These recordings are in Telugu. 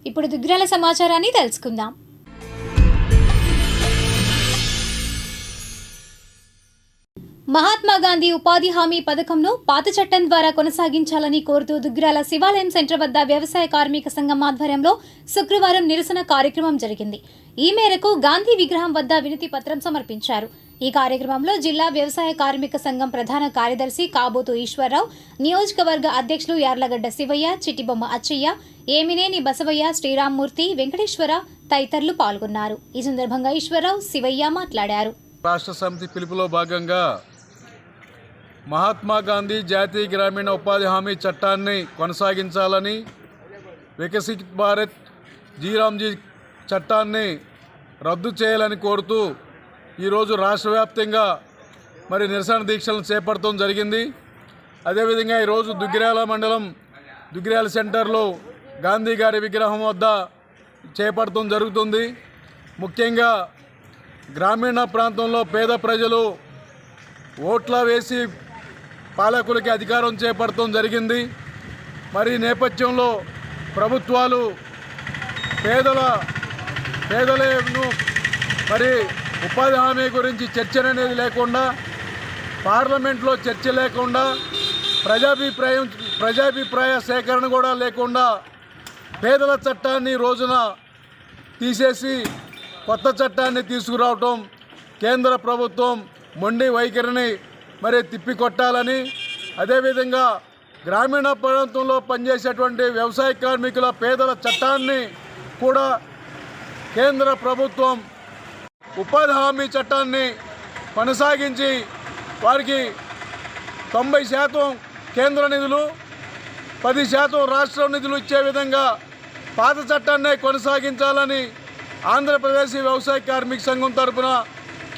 ఇప్పుడు దుగ్గిరాల సమాచారాన్ని తెలుసుకుందాం. మహాత్మా గాంధీ ఉపాధి హామీ పథకంను పాత చట్టం ద్వారా కొనసాగించాలని కోరుతూ దుగ్గిరాల శివాలయం సెంటర్ వద్ద వ్యవసాయ కార్మిక సంఘం ఆధ్వర్యంలో శుక్రవారం నిరసన కార్యక్రమం జరిగింది. ఈ మేరకు గాంధీ విగ్రహం వద్ద వినతి పత్రం సమర్పించారు. ఈ కార్యక్రమంలో జిల్లా వ్యవసాయ కార్మిక సంఘం ప్రధాన కార్యదర్శి కాబోతు ఈశ్వరరావు, నియోజకవర్గ అధ్యక్షులు యార్లగడ్డ శివయ్య, చిట్టిబొమ్మ అచ్చయ్య, ఏమినేని బసవయ్య, శ్రీరామ్మూర్తి, వెంకటేశ్వర తదితరులు పాల్గొన్నారు. ఈ సందర్భంగా ఈశ్వరరావు, శివయ్య మాట్లాడారు. రాష్ట్ర సమితి పిలుపులో భాగంగా మహాత్మా గాంధీ జాతీయ గ్రామీణ ఉపాధి హామీ చట్టాన్ని కొనసాగించాలని, వికసిత్ భారత్ జీరామ్జీ చట్టాన్ని రద్దు చేయాలని కోరుతూ ఈరోజు రాష్ట్ర వ్యాప్తంగా నిరసన దీక్షలను చేపట్టడం జరిగింది. అదేవిధంగా ఈరోజు దుగ్గిరాల మండలం దుగ్గిరాల సెంటర్లో గాంధీ గారి విగ్రహం వద్ద చేపట్టడం జరుగుతుంది. ముఖ్యంగా గ్రామీణ ప్రాంతంలో పేద ప్రజలు ఓట్ల వేసి పాలకులకి అధికారం చేపట్టడం జరిగింది. ఈ నేపథ్యంలో ప్రభుత్వాలు పేదలను ఉపాధి హామీ గురించి చర్చ అనేది లేకుండా, పార్లమెంట్లో చర్చ లేకుండా, ప్రజాభిప్రాయ సేకరణ కూడా లేకుండా పేదల చట్టాన్ని రోజున తీసేసి కొత్త చట్టాన్ని తీసుకురావటం కేంద్ర ప్రభుత్వం మొండి వైఖరిని తిప్పికొట్టాలని, అదేవిధంగా గ్రామీణ ప్రాంతంలో పనిచేసేటువంటి వ్యవసాయ కార్మికుల పేదల చట్టాన్ని కూడా కేంద్ర ప్రభుత్వం ఉపాధి హామీ చట్టాన్ని కొనసాగించి వారికి 90% కేంద్ర నిధులు, 10% రాష్ట్ర నిధులు ఇచ్చే విధంగా పాత చట్టాన్నే కొనసాగించాలని ఆంధ్రప్రదేశ్ వ్యవసాయ కార్మిక సంఘం తరఫున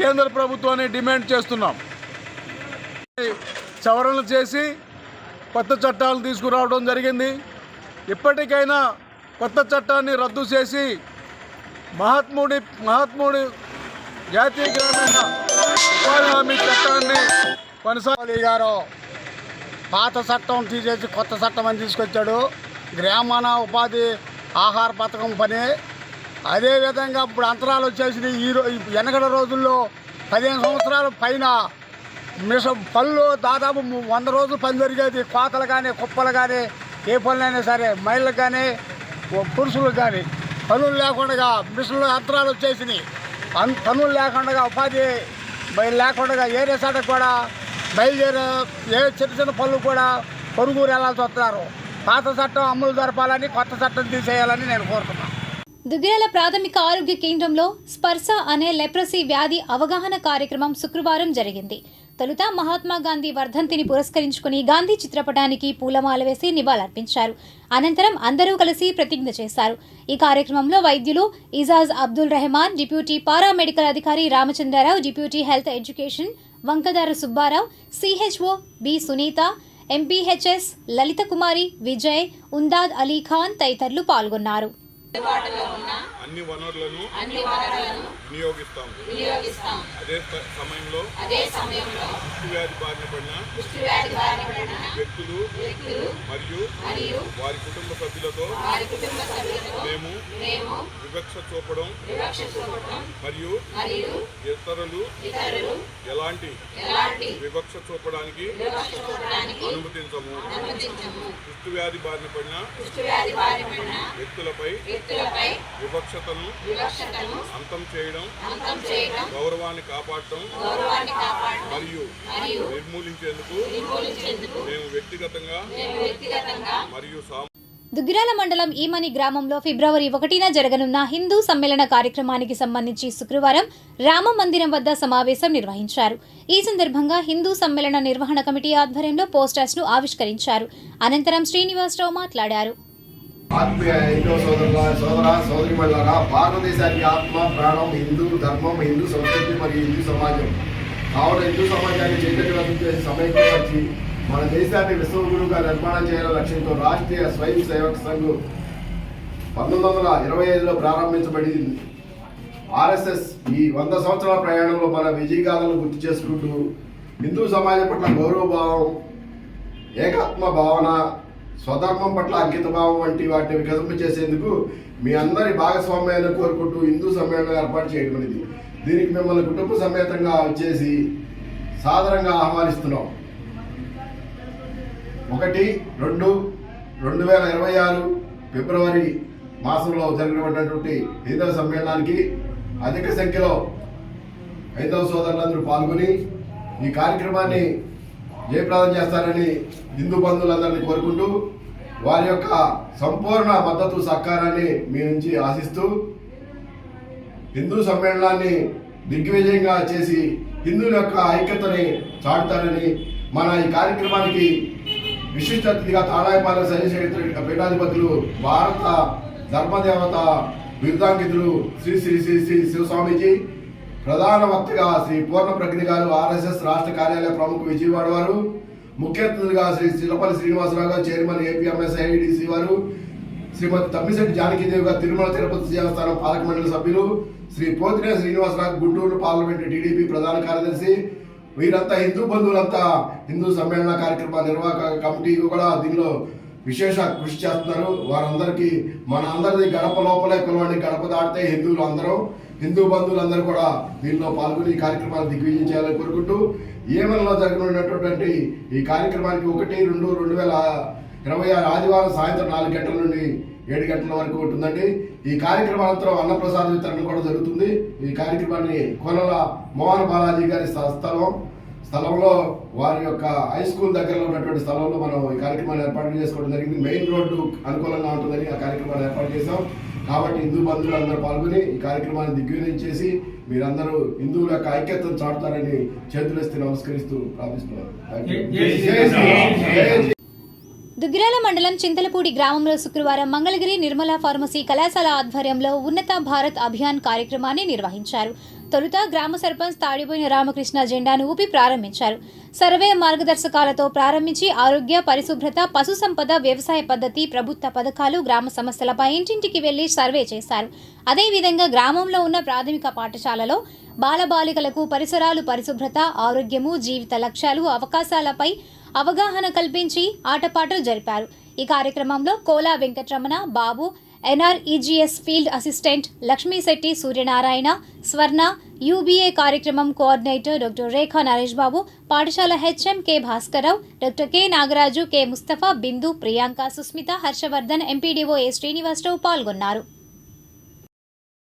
కేంద్ర ప్రభుత్వాన్ని డిమాండ్ చేస్తున్నాం. సవరణలు చేసి కొత్త చట్టాలను తీసుకురావడం జరిగింది. ఇప్పటికైనా కొత్త చట్టాన్ని రద్దు చేసి మహాత్ముడి జాతీయ గ్రామీణ ఉపాధి హామీ చట్టాన్ని గారు పాత చట్టం తీసేసి కొత్త చట్టం అని తీసుకొచ్చాడు. గ్రామీణ ఉపాధి ఆహార పథకం పని అదేవిధంగా ఇప్పుడు అంతరాలు వచ్చేసి వెనకటి రోజుల్లో 15 సంవత్సరాల పైన పనులు దాదాపు 100 రోజులు పని జరిగేది. కోతలు కానీ, కుప్పలు కానీ, ఏ పనులైనా సరే మహిళలకు కానీ పురుషులకు కానీ పనులు లేకుండా మిషన్లు అంతరాలు వచ్చేసినాయి. పనులు లేకుండా ఉపాధి లేకుండా ఏరే సాటకు కూడా బయలుదేరే చిన్న పనులు కూడా పొరుగురు వెళ్ళాల్సి వస్తున్నారు. పాత చట్టం అమలు జరపాలని, కొత్త చట్టం తీసేయాలని నేను కోరుతున్నాను. దుగ్గిరాల ప్రాథమిక ఆరోగ్య కేంద్రంలో స్పర్శ అనే లెప్రసీ వ్యాధి అవగాహన కార్యక్రమం శుక్రవారం జరిగింది. తొలుత మహాత్మా గాంధీ వర్ధంతిని పురస్కరించుకుని గాంధీ చిత్రపటానికి పూలమాల వేసి నివాళులర్పించారు. అనంతరం అందరూ కలిసి ప్రతిజ్ఞ చేశారు. ఈ కార్యక్రమంలో వైద్యులు ఇజాజ్ అబ్దుల్ రెహమాన్, డిప్యూటీ పారామెడికల్ అధికారి Ramachandra Rao, deputy health education Vankadara Subbarao, CHO B Sunitha, MPHS Lalitha Kumari, Vijay, ఉందాద్ అలీ ఖాన్ తదితరులు పాల్గొన్నారు. అన్ని వనరులను వినియోగిస్తాం. అదే సమయంలో కుష్ఠవ్యాధి బారిన పడిన వ్యక్తులు మరియు వారి కుటుంబ సభ్యులతో మేము వివక్ష చూపడం మరియు ఇతరులు ఎలాంటి వివక్ష చూపడానికి అనుమతించము. కుష్ఠవ్యాధి బారిన పడిన వ్యక్తులపై వివక్షతను అంతం చేయడం, గౌరవాన్ని కాపాడటం మరియు నిర్మూలించేందుకు మేము వ్యక్తిగతంగా మరియు దుగ్గిరాల మండలం ఈమని గ్రామంలో ఫిబ్రవరి 1న జరగనున్న హిందూ సమ్మేళన కార్యక్రమానికి సంబంధించి శుక్రవారం రామ మందిరం వద్ద సమావేశం నిర్వహించారు. ఈ సందర్భంగా హిందూ సమ్మేళన నిర్వహణ కమిటీ ఆధ్వర్యంలో పోస్టర్స్ ను ఆవిష్కరించారు. అనంతరం శ్రీనివాసరావు మాట్లాడారు. ఆత్మీయ హిందూ సోదరిమణులారా, భారతదేశానికి ఆత్మ, ప్రాణం హిందూ ధర్మం, హిందూ సంస్కృతి మరియు హిందూ సమాజం. కావున హిందూ సమాజాన్ని చైతన్యవంతం చేసి సమైక్యపరిచి మన దేశాన్ని విశ్వగురువుగా నిర్మాణం చేయాలనే లక్ష్యంతో రాష్ట్రీయ స్వయం సేవక్ సంఘ్ 1925లో ప్రారంభించబడింది. ఆర్ఎస్ఎస్ ఈ 100 సంవత్సరాల ప్రయాణంలో మన విజయగాథలను గుర్తు చేసుకుంటూ హిందూ సమాజం పట్ల గౌరవభావం, ఏకాత్మ భావన, స్వధర్మం పట్ల అంకితభావం వంటి వాటిని వికసింపచేసేందుకు మీ అందరి భాగస్వామ్యాన్ని కోరుకుంటూ హిందూ సమ్మేళనం ఏర్పాటు చేయడం అనేది. దీనికి మిమ్మల్ని కుటుంబ సమేతంగా వచ్చేసి సాదరంగా ఆహ్వానిస్తున్నాం. 1-2-2026 ఫిబ్రవరి మాసంలో జరిగినటువంటి హైందవ సమ్మేళనానికి అధిక సంఖ్యలో హైందవ సోదరులందరూ పాల్గొని ఈ కార్యక్రమాన్ని జయప్రదం చేస్తారని హిందూ బంధువులందరినీ కోరుకుంటూ వారి యొక్క సంపూర్ణ మద్దతు సహకారాన్ని మీ నుంచి ఆశిస్తూ హిందూ సమ్మేళనాన్ని దిగ్విజయంగా చేసి హిందువుల యొక్క ఐక్యతని చాటుతారని, మన ఈ కార్యక్రమానికి విశిష్ట అతిథిగా తాళాయపాలెం శైలశేఖర పీఠాధిపతులు భారత ధర్మదేవత బిరుదాంకితులు శ్రీ శ్రీ శ్రీ శ్రీ శివస్వామీజీ, ప్రధాన వక్తగా శ్రీ పూర్ణ ప్రజ్ఞ గారు RSS రాష్ట్ర కార్యాలయ ప్రముఖ విజయవాడ వారు, ముఖ్య అతిథులుగా శ్రీ చిలపల్లి శ్రీనివాసరావు గారు చైర్మన్ APMS IDC వారు, శ్రీమతి తమ్మిశెట్టి జానకీదేవి గారు తిరుమల తిరుపతి దేవస్థానం పాలక మండలి సభ్యులు, శ్రీ పోతినే శ్రీనివాసరావు గుంటూరు పార్లమెంటు TDP ప్రధాన కార్యదర్శి, వీరంతా హిందూ బంధువులంతా హిందూ సమ్మేళన కార్యక్రమ నిర్వాహక కమిటీ కూడా దీనిలో విశేష కృషి చేస్తున్నారు. వారందరికీ మన అందరిది గడప లోపలే కొలవండి, గడప దాటితే హిందువులు అందరూ, హిందూ బంధువులందరూ కూడా దీనిలో పాల్గొని ఈ కార్యక్రమాన్ని దిగ్విజయం చేయాలని కోరుకుంటూ ఏమన్లో జరగనున్నటువంటి ఈ కార్యక్రమానికి 1-2-2026 ఆదివారం సాయంత్రం 4 గంటల నుండి 7 గంటల వరకు ఉంటుందండి. ఈ కార్యక్రమానంతరం అన్నప్రసాద వితరణ కూడా జరుగుతుంది. ఈ కార్యక్రమాన్ని కోనల మోహన బాలాజీ గారి స్థలంలో వారి యొక్క హై స్కూల్ దగ్గరలో ఉన్నటువంటి స్థలంలో మనం ఈ కార్యక్రమాన్ని ఏర్పాటు చేసుకోవడం జరిగింది. మెయిన్ రోడ్డు అనుకూలంగా ఉంటుందని ఆ కార్యక్రమాన్ని ఏర్పాటు చేశాం. కాబట్టి హిందూ బంధువులు అందరూ పాల్గొని ఈ కార్యక్రమాన్ని దిగ్విజయం చేసి మీరందరూ హిందువుల యొక్క ఐక్యతను చాటుతారని చేతులెత్తి నమస్కరిస్తూ ప్రార్థిస్తున్నాను. దుగ్గిరాల మండలం చింతలపూడి గ్రామంలో శుక్రవారం మంగళగిరి నిర్మలా ఫార్మసీ కళాశాల ఆధ్వర్యంలో ఉన్నత భారత్ అభియాన్ కార్యక్రమాన్ని నిర్వహించారు. తొలుత గ్రామ సర్పంచ్ తాడిపోయిన రామకృష్ణ జెండాను ఊపి ప్రారంభించారు. సర్వే మార్గదర్శకాలతో ప్రారంభించి ఆరోగ్య, పరిశుభ్రత, పశు సంపద, వ్యవసాయ పద్ధతి, ప్రభుత్వ పథకాలు, గ్రామ సమస్యలపై ఇంటింటికి వెళ్లి సర్వే చేశారు. అదేవిధంగా గ్రామంలో ఉన్న ప్రాథమిక పాఠశాలలో బాలబాలికలకు పరిసరాలు, పరిశుభ్రత, ఆరోగ్యము, జీవిత లక్ష్యాలు, అవకాశాలపై అవగాహన కల్పించి ఆటపాటలు జరిపారు. ఈ కార్యక్రమంలో Kola Venkataramana, Babu, NREGS field assistant Lakshmishetty Suryanarayana, Swarna, UBA కార్యక్రమం కోఆర్డినేటర్ డాక్టర్ రేఖా నరేష్ బాబు, పాఠశాల HM K Bhaskararao, doctor K Nagaraju, K Mustafa, Bindu, Priyanka, Susmitha, Harshavardhan, MPDO A Srinivasarao పాల్గొన్నారు.